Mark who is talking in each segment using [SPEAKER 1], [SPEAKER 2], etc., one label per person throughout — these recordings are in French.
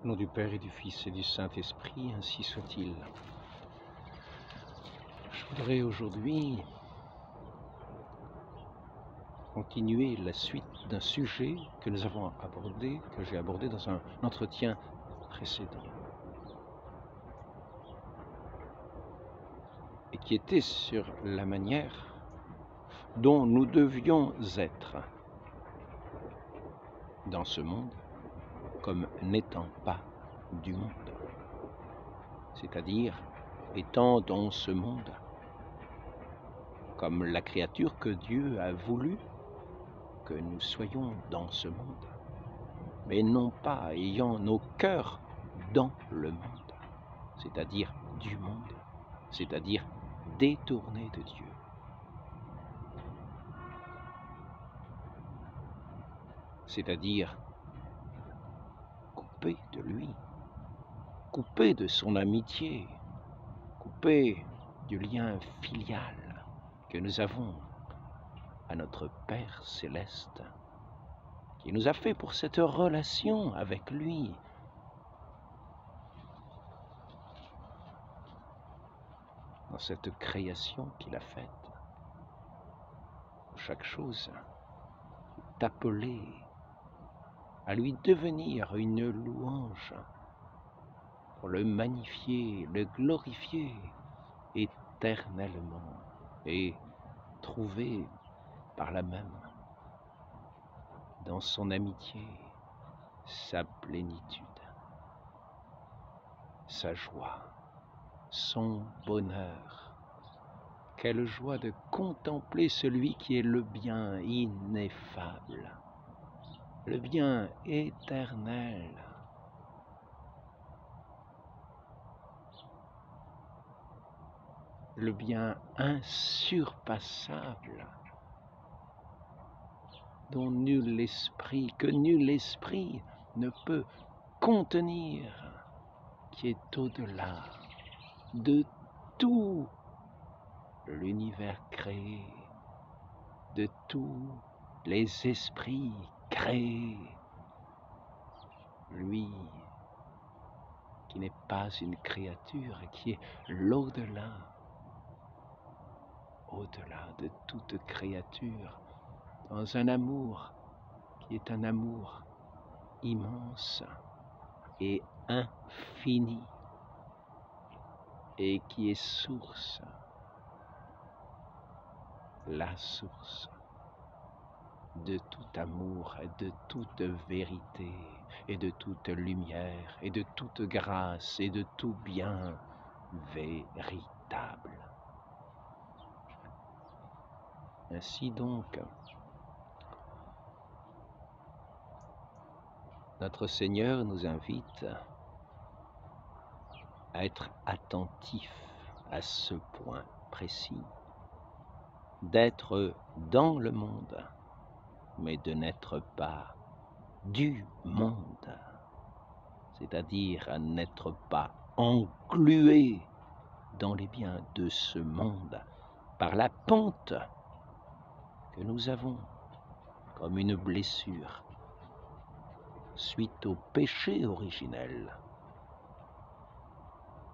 [SPEAKER 1] Au nom du Père et du Fils et du Saint-Esprit, ainsi soit-il. Je voudrais aujourd'hui continuer la suite d'un sujet que nous avons abordé, que j'ai abordé dans un entretien précédent, et qui était sur la manière dont nous devions être dans ce monde comme n'étant pas du monde, c'est-à-dire étant dans ce monde comme la créature que Dieu a voulu que nous soyons dans ce monde, mais non pas ayant nos cœurs dans le monde, c'est-à-dire du monde, c'est-à-dire détournés de Dieu. C'est-à-dire coupés de lui, coupés de son amitié, coupés du lien filial que nous avons à notre Père céleste, qui nous a fait pour cette relation avec lui. Dans cette création qu'il a faite, chaque chose est appelée à lui devenir une louange, pour le magnifier, le glorifier éternellement et trouver par là même dans son amitié sa plénitude, sa joie, son bonheur. Quelle joie de contempler celui qui est le bien ineffable, le bien éternel, le bien insurpassable, dont nul esprit, que nul esprit ne peut contenir, qui est au-delà de tout l'univers créé, de tous les esprits créés. Lui qui n'est pas une créature et qui est l'au-delà, au-delà de toute créature, dans un amour qui est un amour immense et infini, et qui est source, la source de tout amour et de toute vérité et de toute lumière et de toute grâce et de tout bien véritable. Ainsi donc, notre Seigneur nous invite à être attentifs à ce point précis, d'être dans le monde, mais de n'être pas du monde, c'est-à-dire à n'être pas englué dans les biens de ce monde par la pente que nous avons comme une blessure suite au péché originel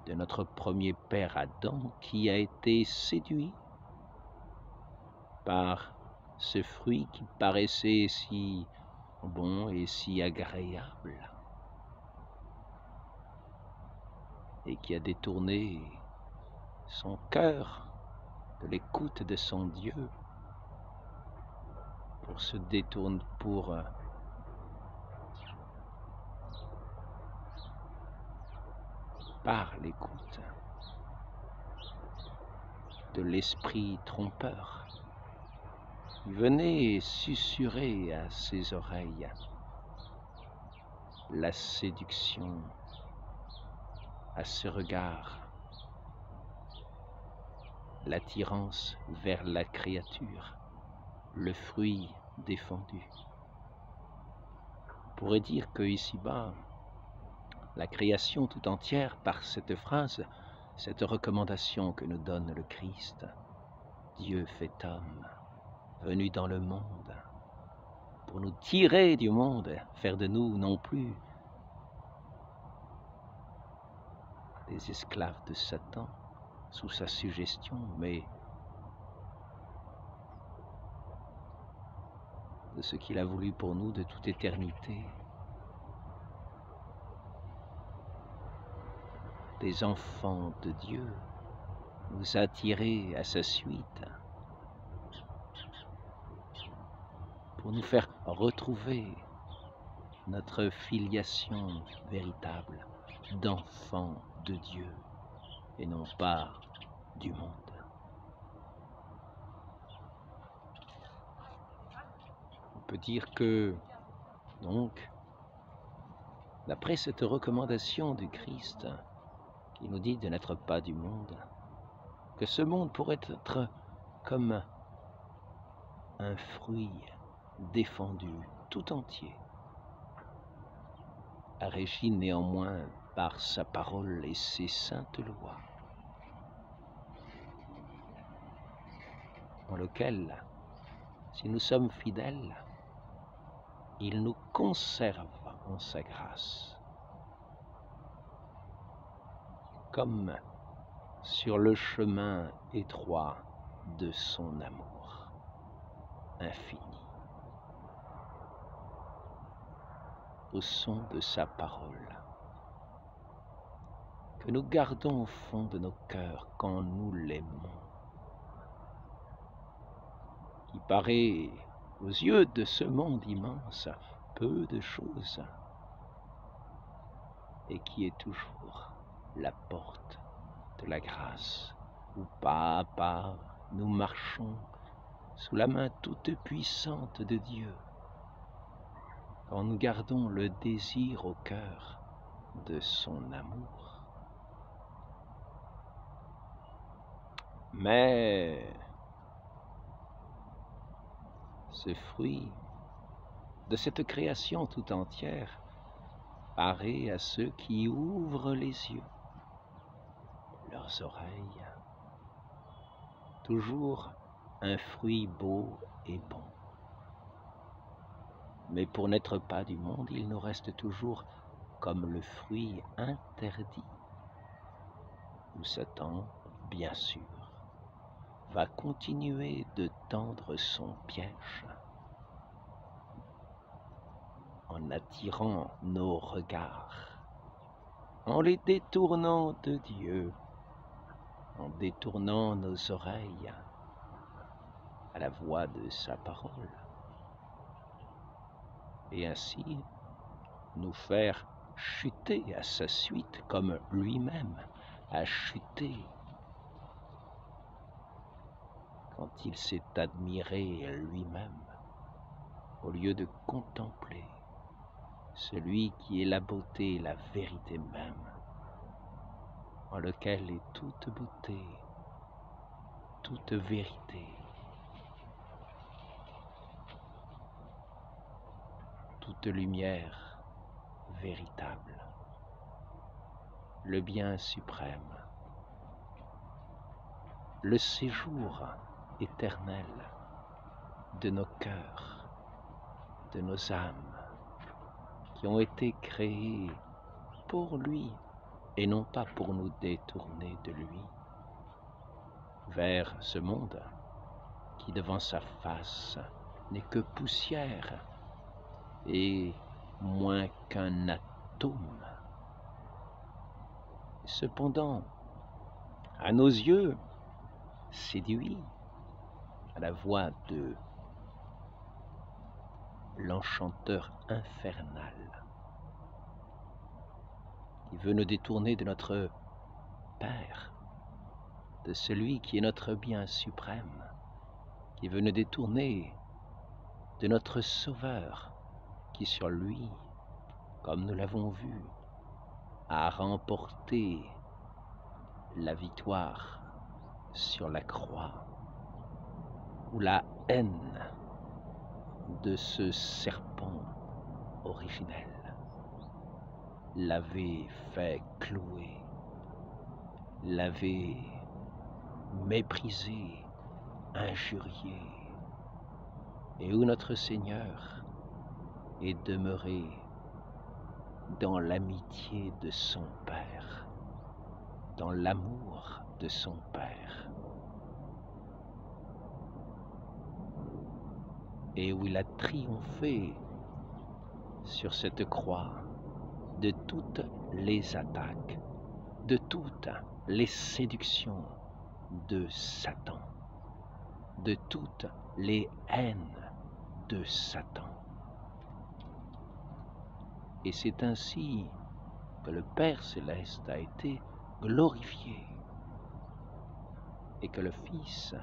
[SPEAKER 1] de notre premier père Adam, qui a été séduit par ce fruit qui paraissait si bon et si agréable, et qui a détourné son cœur de l'écoute de son Dieu pour se détourner, pour par l'écoute de l'esprit trompeur, il venait susurrer à ses oreilles la séduction, à ses regards, l'attirance vers la créature, le fruit défendu. On pourrait dire que ici-bas, la création tout entière, par cette phrase, cette recommandation que nous donne le Christ, Dieu fait homme, venu dans le monde, pour nous tirer du monde, faire de nous non plus des esclaves de Satan sous sa suggestion, mais de ce qu'il a voulu pour nous de toute éternité, des enfants de Dieu, nous a attirés à sa suite pour nous faire retrouver notre filiation véritable d'enfants de Dieu et non pas du monde. On peut dire que, donc, d'après cette recommandation du Christ qui nous dit de n'être pas du monde, que ce monde pourrait être comme un fruit défendu tout entier, régi néanmoins par sa parole et ses saintes lois, en lequel, si nous sommes fidèles, il nous conserve en sa grâce, comme sur le chemin étroit de son amour infini, au son de sa parole, que nous gardons au fond de nos cœurs quand nous l'aimons, qui paraît aux yeux de ce monde immense peu de choses, et qui est toujours la porte de la grâce, où pas à pas nous marchons sous la main toute puissante de Dieu, quand nous gardons le désir au cœur de son amour. Mais ce fruit de cette création tout entière paraît à ceux qui ouvrent les yeux, leurs oreilles, toujours un fruit beau et bon. Mais pour n'être pas du monde, il nous reste toujours comme le fruit interdit, où Satan, bien sûr, va continuer de tendre son piège en attirant nos regards, en les détournant de Dieu, en détournant nos oreilles à la voix de sa parole, et ainsi nous faire chuter à sa suite comme lui-même a chuté quand il s'est admiré lui-même au lieu de contempler celui qui est la beauté et la vérité même, en lequel est toute beauté, toute vérité, toute lumière véritable, le bien suprême, le séjour éternel de nos cœurs, de nos âmes, qui ont été créés pour lui et non pas pour nous détourner de lui vers ce monde qui devant sa face n'est que poussière et moins qu'un atome. Cependant, à nos yeux, séduit à la voix de l'enchanteur infernal qui veut nous détourner de notre Père, de celui qui est notre bien suprême, qui veut nous détourner de notre Sauveur, qui sur lui, comme nous l'avons vu, a remporté la victoire sur la croix, où la haine de ce serpent originel l'avait fait clouer, l'avait méprisé, injurié, et où notre Seigneur est demeuré dans l'amitié de son Père, dans l'amour de son Père, et où il a triomphé sur cette croix de toutes les attaques, de toutes les séductions de Satan, de toutes les haines de Satan. Et c'est ainsi que le Père Céleste a été glorifié et que le Fils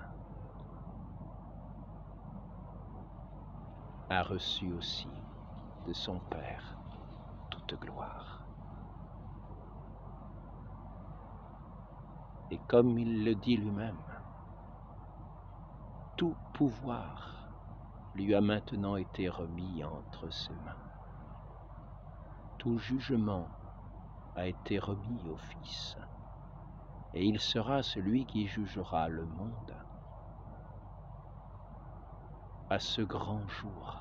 [SPEAKER 1] a reçu aussi de son Père toute gloire. Et comme il le dit lui-même, tout pouvoir lui a maintenant été remis entre ses mains. Tout jugement a été remis au Fils, et il sera celui qui jugera le monde à ce grand jour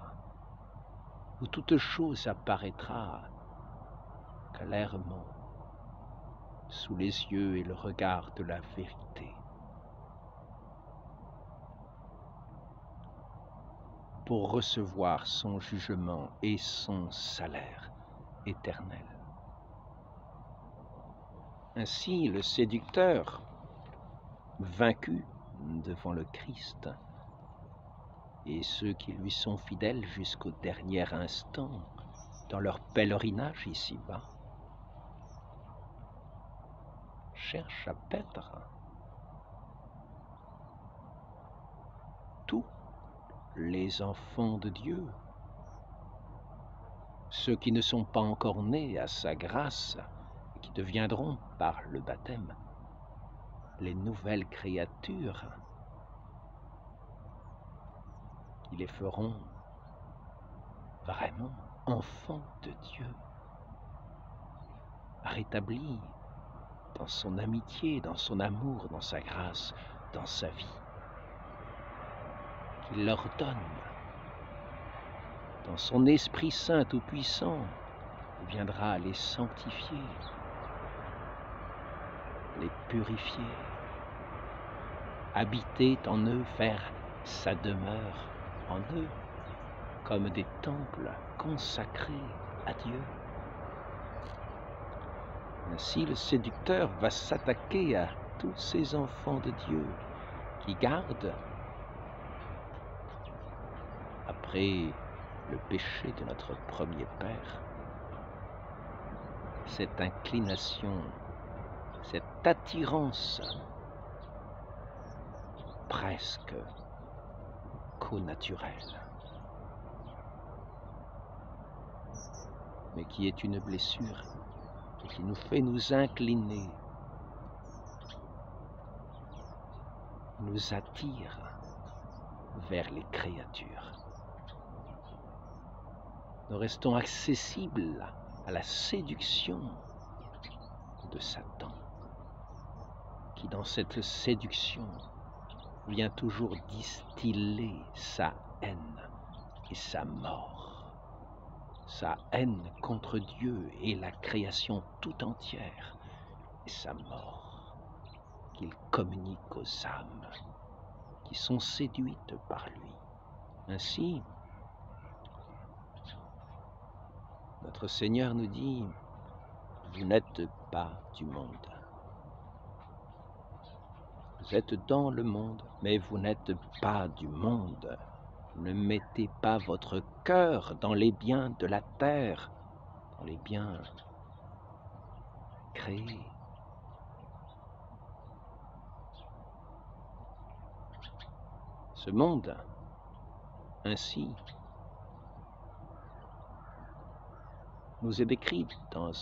[SPEAKER 1] où toute chose apparaîtra clairement sous les yeux et le regard de la vérité, pour recevoir son jugement et son salaire éternel. Ainsi, le séducteur, vaincu devant le Christ, et ceux qui lui sont fidèles jusqu'au dernier instant dans leur pèlerinage ici-bas, cherchent à perdre tous les enfants de Dieu, ceux qui ne sont pas encore nés à sa grâce et qui deviendront par le baptême les nouvelles créatures qui les feront vraiment enfants de Dieu, rétablis dans son amitié, dans son amour, dans sa grâce, dans sa vie, qu'il leur donne dans son Esprit Saint Tout-Puissant, il viendra les sanctifier, les purifier, habiter en eux, faire sa demeure en eux, comme des temples consacrés à Dieu. Ainsi, le séducteur va s'attaquer à tous ces enfants de Dieu qui gardent, après le péché de notre premier Père, cette inclination, cette attirance presque connaturelle, mais qui est une blessure et qui nous fait nous incliner, nous attire vers les créatures. Nous restons accessibles à la séduction de Satan, qui dans cette séduction vient toujours distiller sa haine et sa mort, sa haine contre Dieu et la création tout entière, et sa mort qu'il communique aux âmes qui sont séduites par lui. Ainsi, notre Seigneur nous dit, vous n'êtes pas du monde. Vous êtes dans le monde, mais vous n'êtes pas du monde. Ne mettez pas votre cœur dans les biens de la terre, dans les biens créés. Ce monde, ainsi, nous est décrit dans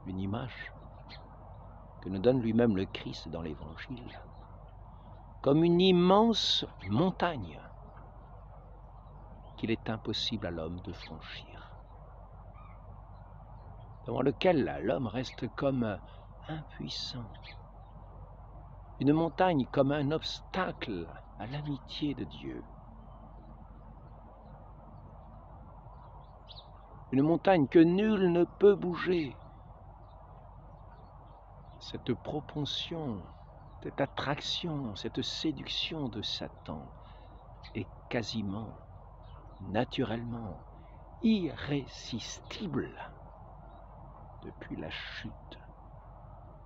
[SPEAKER 1] une image que nous donne lui-même le Christ dans l'Évangile, comme une immense montagne qu'il est impossible à l'homme de franchir, devant lequel l'homme reste comme impuissant. Une montagne comme un obstacle à l'amitié de Dieu. Une montagne que nul ne peut bouger, cette propension, cette attraction, cette séduction de Satan est quasiment, naturellement, irrésistible depuis la chute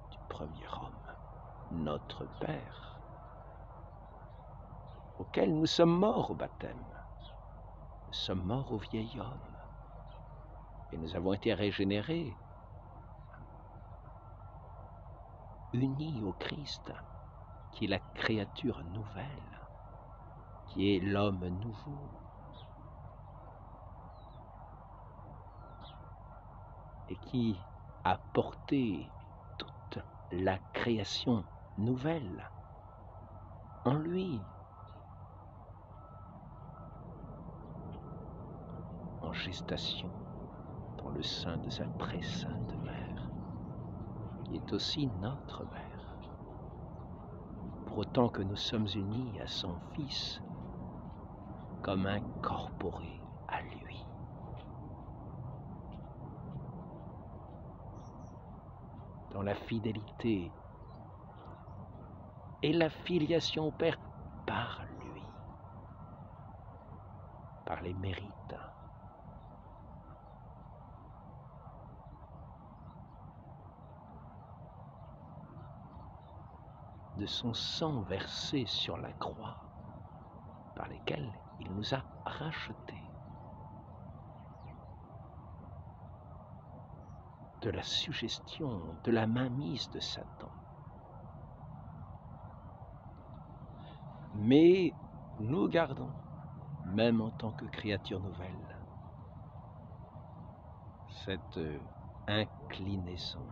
[SPEAKER 1] du premier homme, notre Père, auquel nous sommes morts au baptême. Nous sommes morts au vieil homme et nous avons été régénérés, unis au Christ, qui est la créature nouvelle, qui est l'homme nouveau. Et qui a porté toute la création nouvelle en lui, en gestation dans le sein de sa très sainte mère, qui est aussi notre mère. Pour autant que nous sommes unis à son Fils comme incorporés à lui. Dans la fidélité et la filiation au Père par lui, par les mérites de son sang versé sur la croix, par lesquels il nous a rachetés, de la suggestion, de la mainmise de Satan. Mais nous gardons, même en tant que créatures nouvelles, cette inclinaison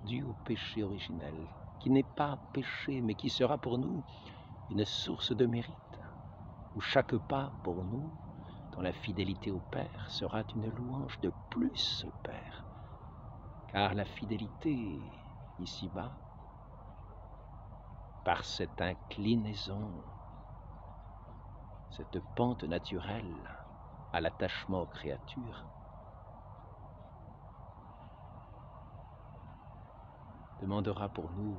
[SPEAKER 1] due au péché originel, qui n'est pas péché, mais qui sera pour nous une source de mérite, où chaque pas pour nous, dans la fidélité au Père, sera une louange de plus au Père. Car la fidélité, ici-bas, par cette inclinaison, cette pente naturelle à l'attachement aux créatures, demandera pour nous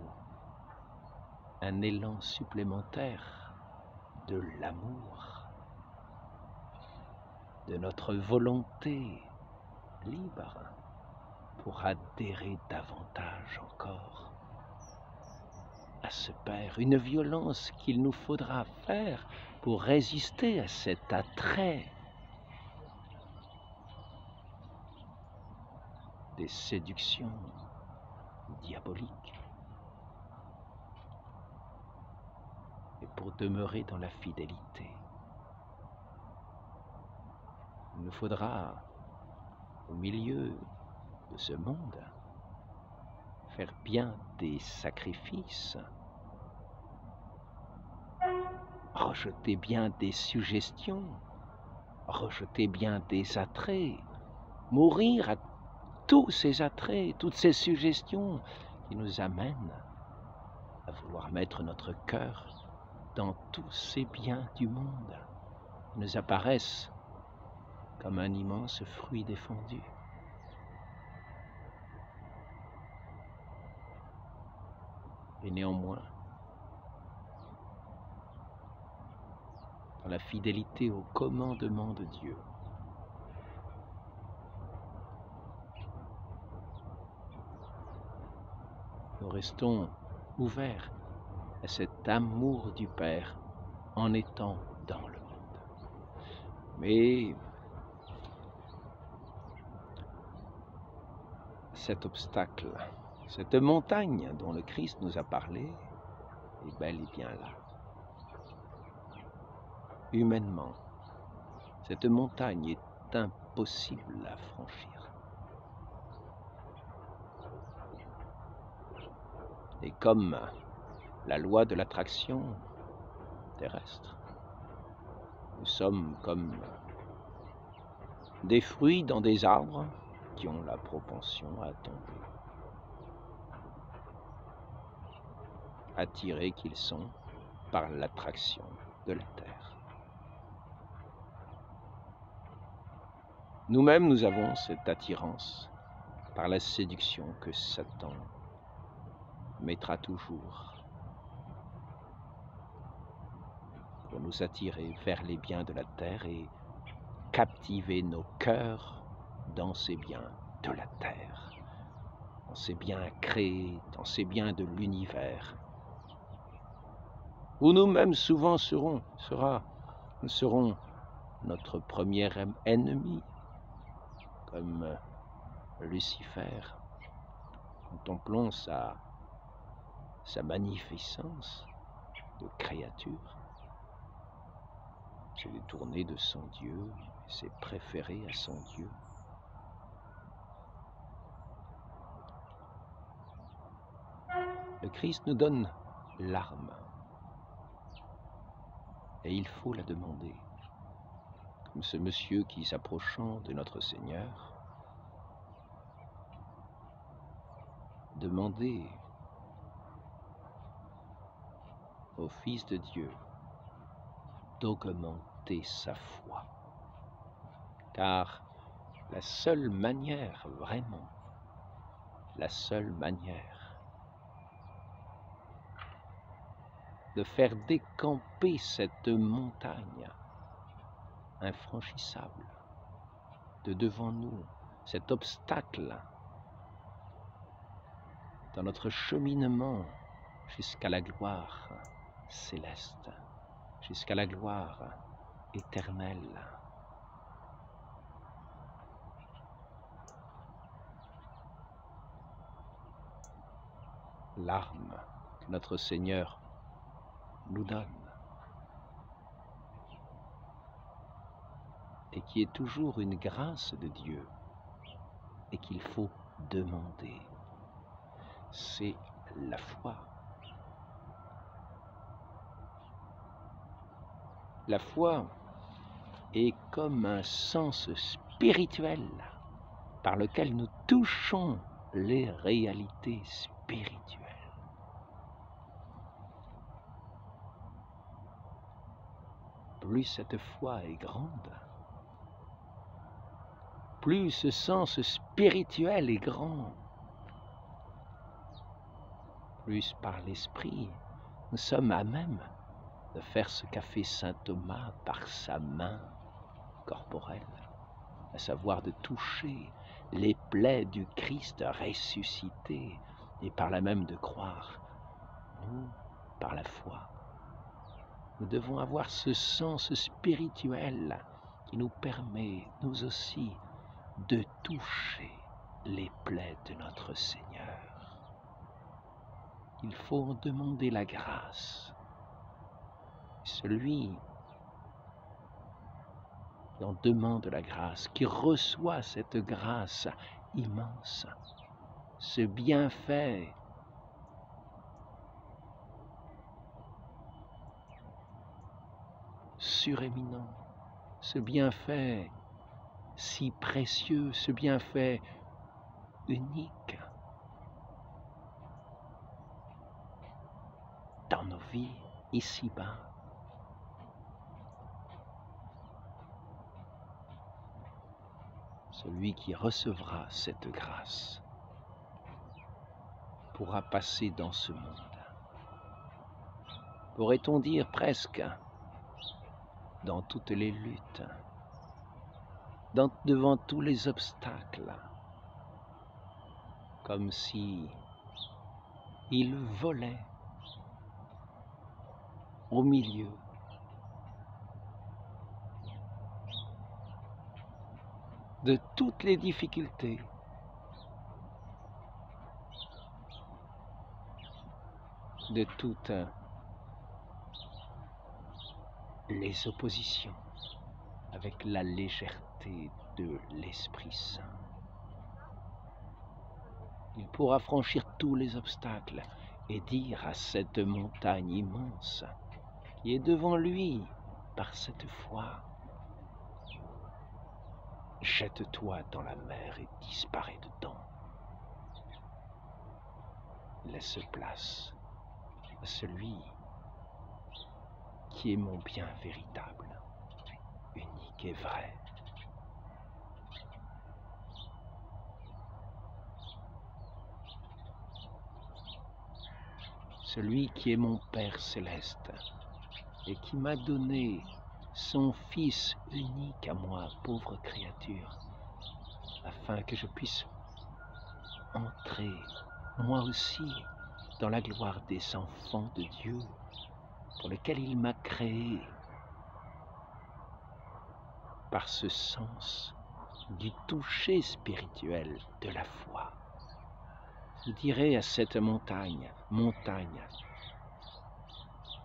[SPEAKER 1] un élan supplémentaire de l'amour, de notre volonté libre pour adhérer davantage encore à ce Père, une violence qu'il nous faudra faire pour résister à cet attrait des séductions diaboliques et pour demeurer dans la fidélité. Il nous faudra, au milieu de ce monde, faire bien des sacrifices, rejeter bien des suggestions, rejeter bien des attraits, mourir à tous ces attraits, toutes ces suggestions qui nous amènent à vouloir mettre notre cœur dans tous ces biens du monde, qui nous apparaissent comme un immense fruit défendu. Et néanmoins, dans la fidélité au commandement de Dieu, nous restons ouverts à cet amour du Père en étant dans le monde. Mais cet obstacle, cette montagne dont le Christ nous a parlé, est bel et bien là. Humainement, cette montagne est impossible à franchir. Et comme la loi de l'attraction terrestre, nous sommes comme des fruits dans des arbres qui ont la propension à tomber, attirés qu'ils sont par l'attraction de la terre. Nous-mêmes, nous avons cette attirance par la séduction que Satan mettra toujours pour nous attirer vers les biens de la terre et captiver nos cœurs dans ces biens de la terre, dans ces biens créés, dans ces biens de l'univers, où nous-mêmes souvent nous serons notre premier ennemi, comme Lucifer. Contemplons sa magnificence de créature, s'est détourné de son Dieu, s'est préféré à son Dieu. Le Christ nous donne l'arme, et il faut la demander, comme ce monsieur qui, s'approchant de notre Seigneur, demandait au Fils de Dieu d'augmenter sa foi, car la seule manière, vraiment, la seule manière de faire décamper cette montagne infranchissable de devant nous, cet obstacle dans notre cheminement jusqu'à la gloire céleste, jusqu'à la gloire éternelle. L'arme que notre Seigneur nous donne et qui est toujours une grâce de Dieu et qu'il faut demander, c'est la foi. La foi est comme un sens spirituel par lequel nous touchons les réalités spirituelles. Plus cette foi est grande, plus ce sens spirituel est grand, plus par l'esprit nous sommes à même de faire ce qu'a fait saint Thomas par sa main corporelle, à savoir de toucher les plaies du Christ ressuscité et par là même de croire. Nous, par la foi, nous devons avoir ce sens spirituel qui nous permet, nous aussi, de toucher les plaies de notre Seigneur. Il faut en demander la grâce. Celui qui en demande la grâce, qui reçoit cette grâce immense, ce bienfait suréminent, ce bienfait si précieux, ce bienfait unique dans nos vies ici-bas. Celui qui recevra cette grâce pourra passer dans ce monde, pourrait-on dire presque, dans toutes les luttes, devant tous les obstacles, comme si il volait au milieu de toutes les difficultés, de toutes les oppositions, avec la légèreté de l'Esprit Saint. Il pourra franchir tous les obstacles et dire à cette montagne immense qui est devant lui par cette foi: jette-toi dans la mer et disparais dedans. Laisse place à celui qui est mon bien véritable, unique et vrai. celui qui est mon Père céleste et qui m'a donné son Fils unique à moi, pauvre créature, afin que je puisse entrer, moi aussi, dans la gloire des enfants de Dieu, pour lesquels il m'a créé, par ce sens du toucher spirituel de la foi. Vous direz à cette montagne, montagne,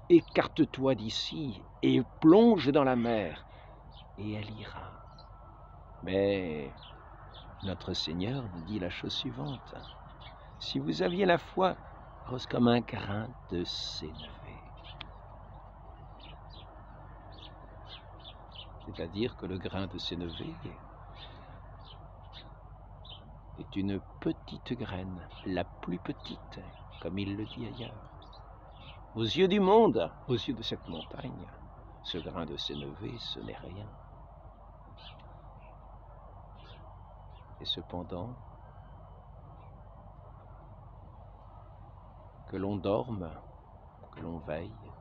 [SPEAKER 1] écarte-toi d'ici et plonge dans la mer, et elle ira. Mais notre Seigneur nous dit la chose suivante: si vous aviez la foi grosse comme un grain de sénévé, c'est-à-dire que le grain de sénévé est une petite graine, la plus petite, comme il le dit ailleurs. Aux yeux du monde, aux yeux de cette montagne, ce grain de sénévé, ce n'est rien. Et cependant, que l'on dorme, que l'on veille,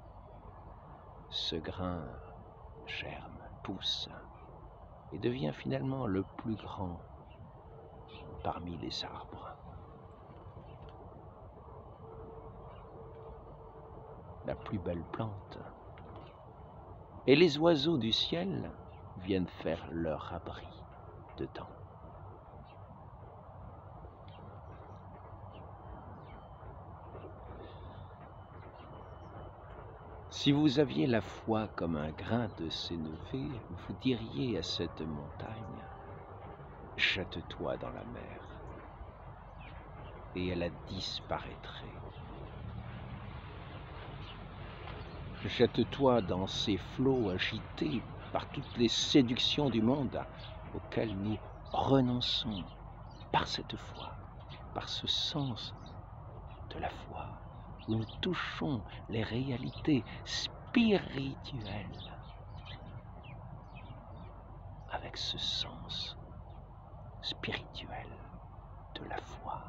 [SPEAKER 1] ce grain germe, pousse et devient finalement le plus grand parmi les arbres. La plus belle plante. Et les oiseaux du ciel viennent faire leur abri dedans. Si vous aviez la foi comme un grain de sénévé, vous diriez à cette montagne: jette-toi dans la mer, et elle disparaîtrait. Jette-toi dans ces flots agités par toutes les séductions du monde auxquelles nous renonçons par cette foi, par ce sens de la foi, où nous touchons les réalités spirituelles avec ce sens spirituel de la foi,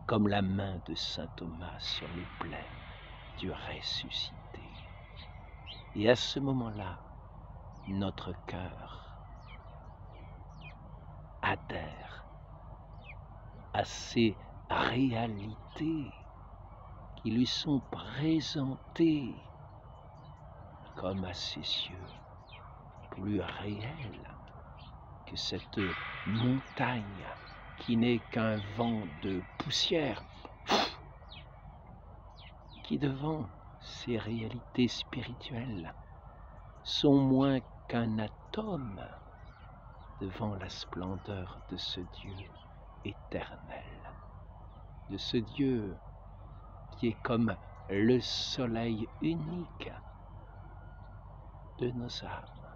[SPEAKER 1] comme la main de saint Thomas sur les plaies du ressuscité. Et à ce moment-là, notre cœur adhère à ces réalités qui lui sont présentées comme à ses yeux, plus réelles que cette montagne qui n'est qu'un vent de poussière, qui devant ces réalités spirituelles sont moins qu'un atome devant la splendeur de ce Dieu éternel, de ce Dieu qui est comme le soleil unique de nos âmes,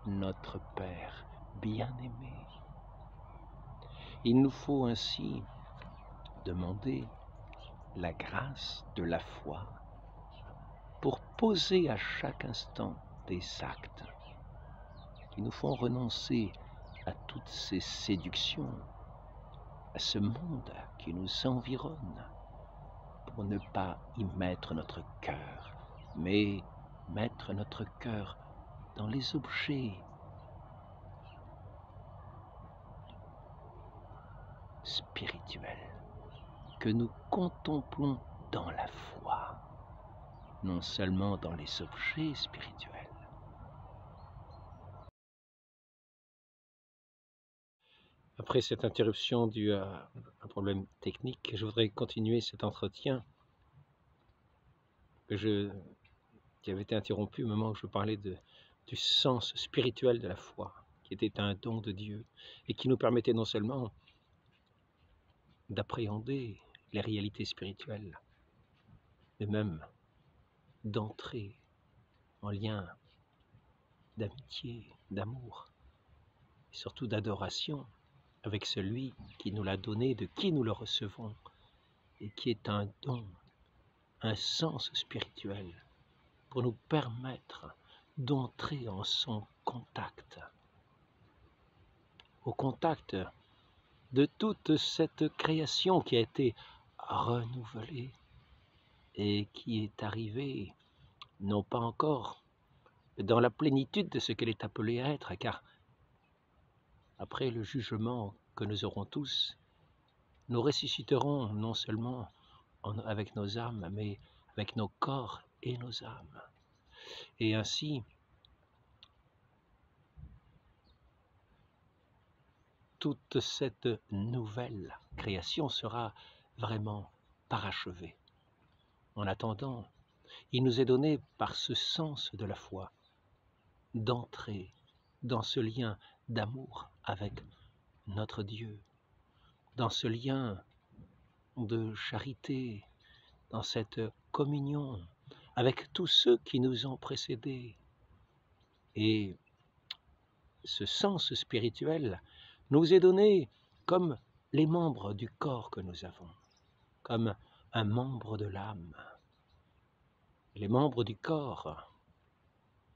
[SPEAKER 1] notre Père bien-aimé. Il nous faut ainsi demander la grâce de la foi pour poser à chaque instant des actes qui nous font renoncer à toutes ces séductions, à ce monde qui nous environne, pour ne pas y mettre notre cœur, mais mettre notre cœur dans les objets spirituels que nous contemplons dans la foi, non seulement dans les objets spirituels. Après cette interruption due à un problème technique, je voudrais continuer cet entretien qui avait été interrompu au moment où je parlais du sens spirituel de la foi, qui était un don de Dieu et qui nous permettait non seulement d'appréhender les réalités spirituelles, mais même d'entrer en lien d'amitié, d'amour, et surtout d'adoration avec celui qui nous l'a donné, de qui nous le recevons, et qui est un don, un sens spirituel, pour nous permettre d'entrer en son contact, au contact de toute cette création qui a été renouvelé et qui est arrivée, non pas encore dans la plénitude de ce qu'elle est appelée à être, car après le jugement que nous aurons tous, nous ressusciterons non seulement avec nos âmes, mais avec nos corps et nos âmes. Et ainsi, toute cette nouvelle création sera vraiment parachevée. En attendant, il nous est donné par ce sens de la foi d'entrer dans ce lien d'amour avec notre Dieu, dans ce lien de charité, dans cette communion avec tous ceux qui nous ont précédés. Et ce sens spirituel nous est donné comme les membres du corps que nous avons, comme un membre de l'âme. Les membres du corps,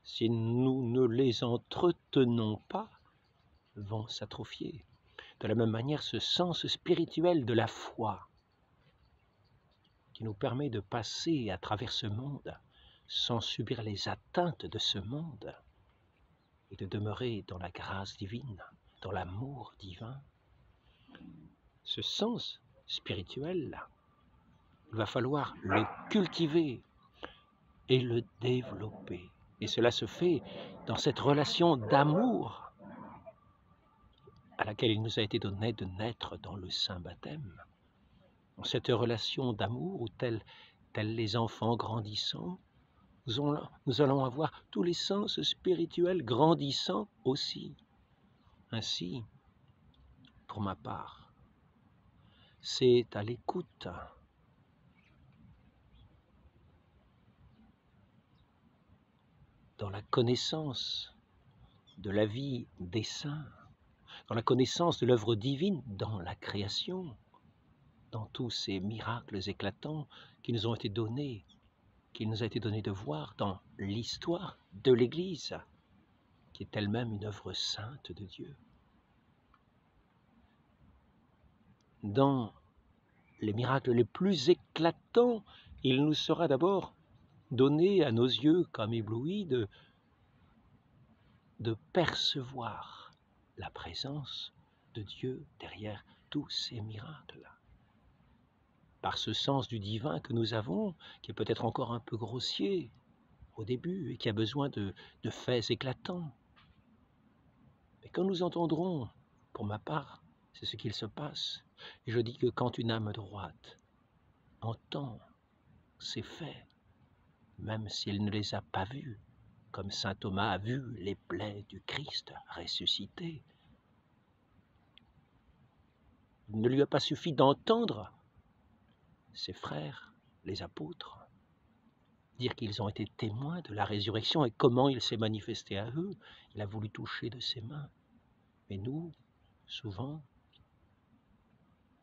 [SPEAKER 1] si nous ne les entretenons pas, vont s'atrophier. De la même manière, ce sens spirituel de la foi qui nous permet de passer à travers ce monde sans subir les atteintes de ce monde et de demeurer dans la grâce divine, dans l'amour divin. Ce sens spirituel, il va falloir le cultiver et le développer. Et cela se fait dans cette relation d'amour à laquelle il nous a été donné de naître dans le saint baptême. Dans cette relation d'amour où tels les enfants grandissant, nous allons avoir tous les sens spirituels grandissant aussi. Ainsi, pour ma part, c'est à l'écoute dans la connaissance de la vie des saints, dans la connaissance de l'œuvre divine, dans la création, dans tous ces miracles éclatants qui nous ont été donnés, qu'il nous a été donné de voir dans l'histoire de l'Église, qui est elle-même une œuvre sainte de Dieu. Dans les miracles les plus éclatants, il nous sera d'abord donné à nos yeux, comme éblouis, de percevoir la présence de Dieu derrière tous ces miracles. Par ce sens du divin que nous avons, qui est peut-être encore un peu grossier au début et qui a besoin de faits éclatants. Mais quand nous entendrons, pour ma part, c'est ce qu'il se passe. Et je dis que quand une âme droite entend ces faits, même s'il ne les a pas vus, comme saint Thomas a vu les plaies du Christ ressuscité, il ne lui a pas suffi d'entendre ses frères, les apôtres, dire qu'ils ont été témoins de la résurrection et comment il s'est manifesté à eux. Il a voulu toucher de ses mains. Mais nous, souvent,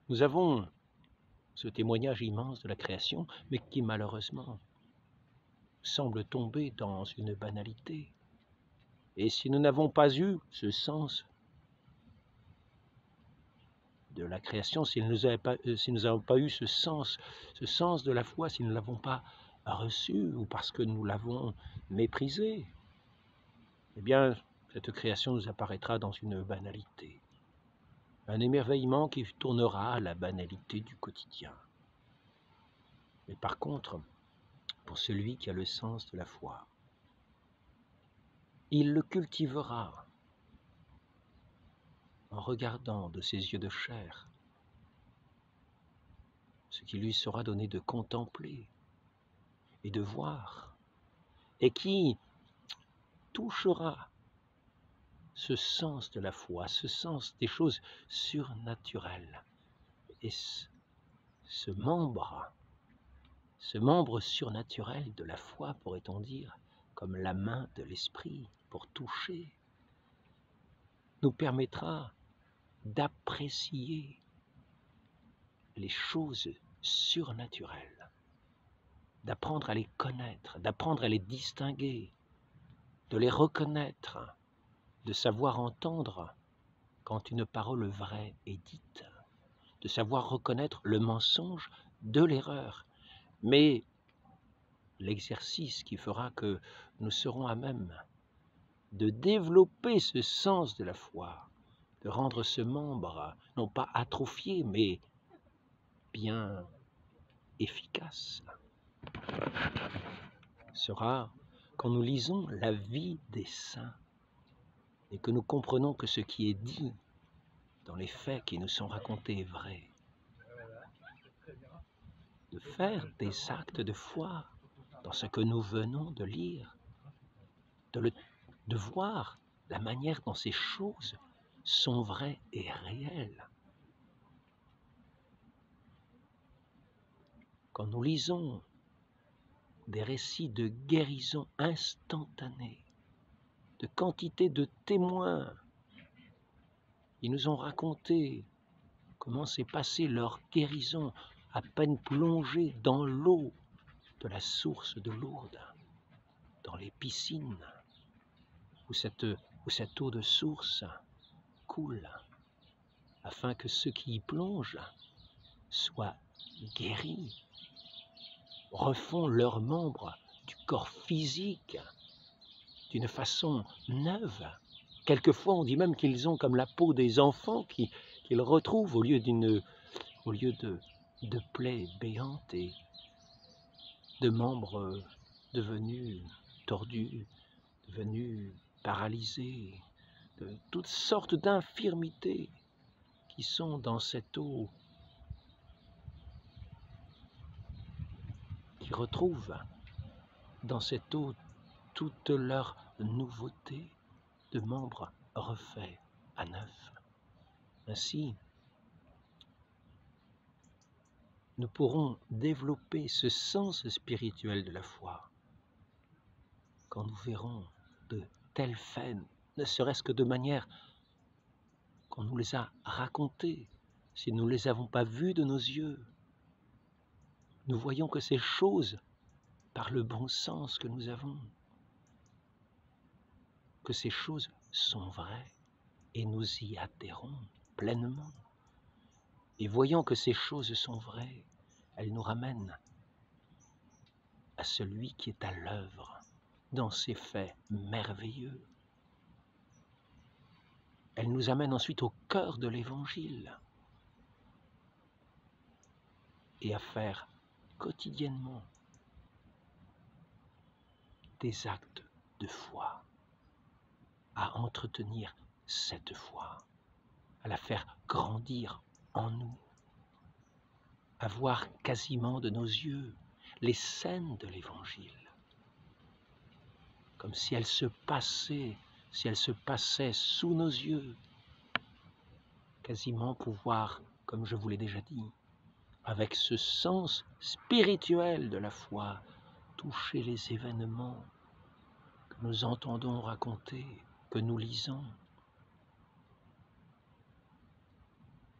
[SPEAKER 1] nous avons ce témoignage immense de la création, mais qui malheureusement semble tomber dans une banalité. Et si nous n'avons pas eu ce sens de la création, si nous n'avons pas eu ce sens de la foi, si nous ne l'avons pas reçu ou parce que nous l'avons méprisé, eh bien, cette création nous apparaîtra dans une banalité. Un émerveillement qui tournera à la banalité du quotidien. Mais par contre, pour celui qui a le sens de la foi, il le cultivera en regardant de ses yeux de chair ce qui lui sera donné de contempler et de voir, et qui touchera ce sens de la foi, ce sens des choses surnaturelles. Et ce membre surnaturel de la foi, pourrait-on dire, comme la main de l'esprit pour toucher, nous permettra d'apprécier les choses surnaturelles, d'apprendre à les connaître, d'apprendre à les distinguer, de les reconnaître, de savoir entendre quand une parole vraie est dite, de savoir reconnaître le mensonge de l'erreur, mais l'exercice qui fera que nous serons à même de développer ce sens de la foi, de rendre ce membre non pas atrophié, mais bien efficace, sera quand nous lisons la vie des saints et que nous comprenons que ce qui est dit dans les faits qui nous sont racontés est vrai, de faire des actes de foi dans ce que nous venons de lire, de voir la manière dont ces choses sont vraies et réelles. Quand nous lisons des récits de guérison instantanée, de quantité de témoins qui nous ont raconté comment s'est passée leur guérison à peine plongée dans l'eau de la source de Lourdes, dans les piscines où cette eau de source coule, afin que ceux qui y plongent soient guéris, refont leurs membres du corps physique d'une façon neuve. Quelquefois, on dit même qu'ils ont comme la peau des enfants qu'ils retrouvent au lieu de plaies béantes et de membres devenus tordus, devenus paralysés, de toutes sortes d'infirmités qui sont dans cette eau, qui retrouvent dans cette eau toute leur nouveauté de membres refaits à neuf. Ainsi, nous pourrons développer ce sens spirituel de la foi quand nous verrons de tels faits, ne serait-ce que de manière qu'on nous les a racontés, si nous ne les avons pas vus de nos yeux. Nous voyons que ces choses, par le bon sens que nous avons, que ces choses sont vraies et nous y adhérons pleinement. Et voyant que ces choses sont vraies, elles nous ramènent à celui qui est à l'œuvre dans ces faits merveilleux. Elles nous amènent ensuite au cœur de l'Évangile et à faire quotidiennement des actes de foi, à entretenir cette foi, à la faire grandir en nous, à voir quasiment de nos yeux les scènes de l'Évangile, comme si elles se passaient sous nos yeux, quasiment pouvoir, comme je vous l'ai déjà dit, avec ce sens spirituel de la foi, toucher les événements que nous entendons raconter, que nous lisons.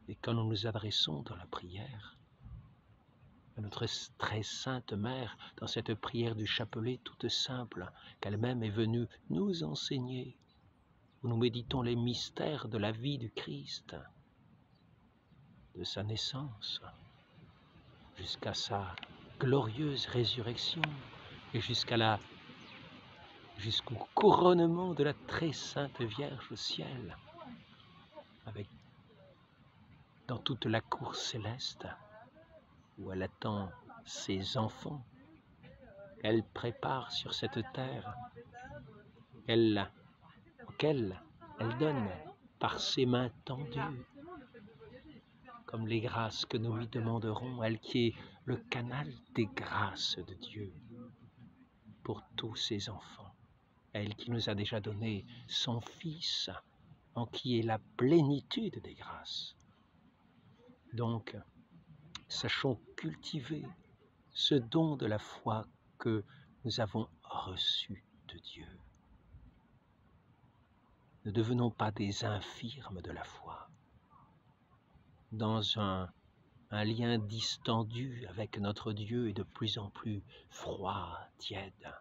[SPEAKER 1] Et quand nous nous adressons dans la prière, à notre très sainte Mère, dans cette prière du chapelet toute simple, qu'elle-même est venue nous enseigner, où nous méditons les mystères de la vie du Christ, de sa naissance, jusqu'à sa glorieuse résurrection, et jusqu'au couronnement de la très sainte Vierge au ciel, avec dans toute la cour céleste, où elle attend ses enfants, qu'elle prépare sur cette terre, auquel elle donne par ses mains tendues, comme les grâces que nous lui demanderons, elle qui est le canal des grâces de Dieu pour tous ses enfants, elle qui nous a déjà donné son Fils, en qui est la plénitude des grâces. Donc, sachons cultiver ce don de la foi que nous avons reçu de Dieu. Ne devenons pas des infirmes de la foi, dans un lien distendu avec notre Dieu et de plus en plus froid, tiède,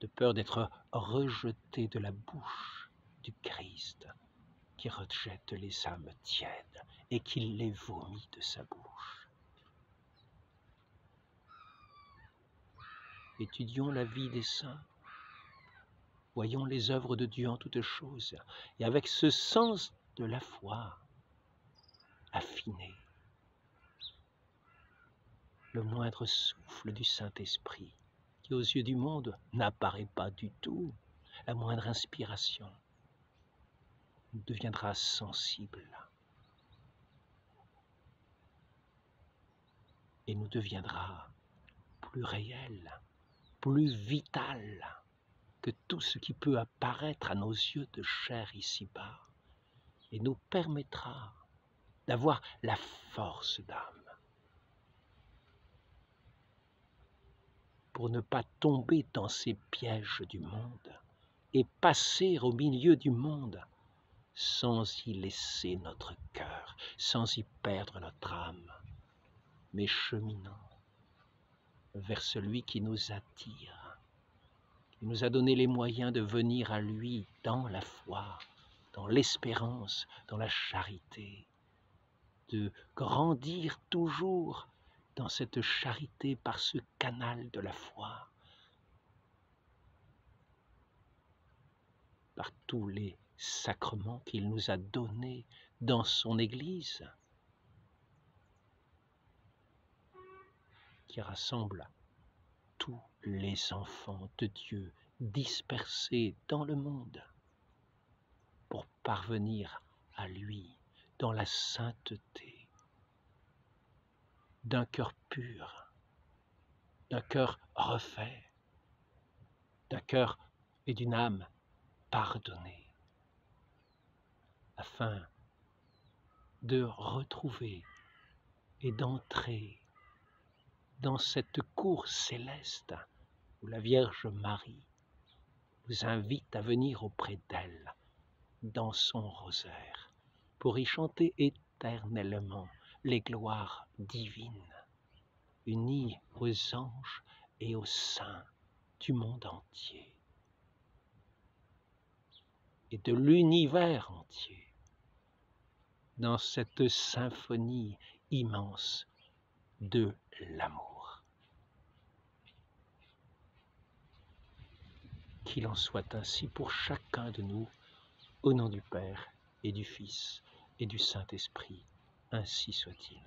[SPEAKER 1] de peur d'être rejetés de la bouche du Christ, qui rejette les âmes tièdes et qui les vomit de sa bouche. étudions la vie des saints, voyons les œuvres de Dieu en toutes choses, et avec ce sens de la foi affiné, le moindre souffle du Saint-Esprit, qui aux yeux du monde n'apparaît pas du tout, la moindre inspiration, nous deviendra sensible et nous deviendra plus réel, plus vital que tout ce qui peut apparaître à nos yeux de chair ici-bas, et nous permettra d'avoir la force d'âme pour ne pas tomber dans ces pièges du monde et passer au milieu du monde sans y laisser notre cœur, sans y perdre notre âme, mais cheminant vers celui qui nous attire, qui nous a donné les moyens de venir à lui dans la foi, dans l'espérance, dans la charité, de grandir toujours dans cette charité par ce canal de la foi, par tous les sacrements qu'il nous a donnés dans son Église, qui rassemble tous les enfants de Dieu dispersés dans le monde pour parvenir à lui dans la sainteté d'un cœur pur, d'un cœur refait, d'un cœur et d'une âme pardonnée, afin de retrouver et d'entrer dans cette cour céleste où la Vierge Marie nous invite à venir auprès d'elle dans son rosaire pour y chanter éternellement les gloires divines, unies aux anges et aux saints du monde entier et de l'univers entier, dans cette symphonie immense de l'amour. Qu'il en soit ainsi pour chacun de nous, au nom du Père et du Fils et du Saint-Esprit, ainsi soit-il.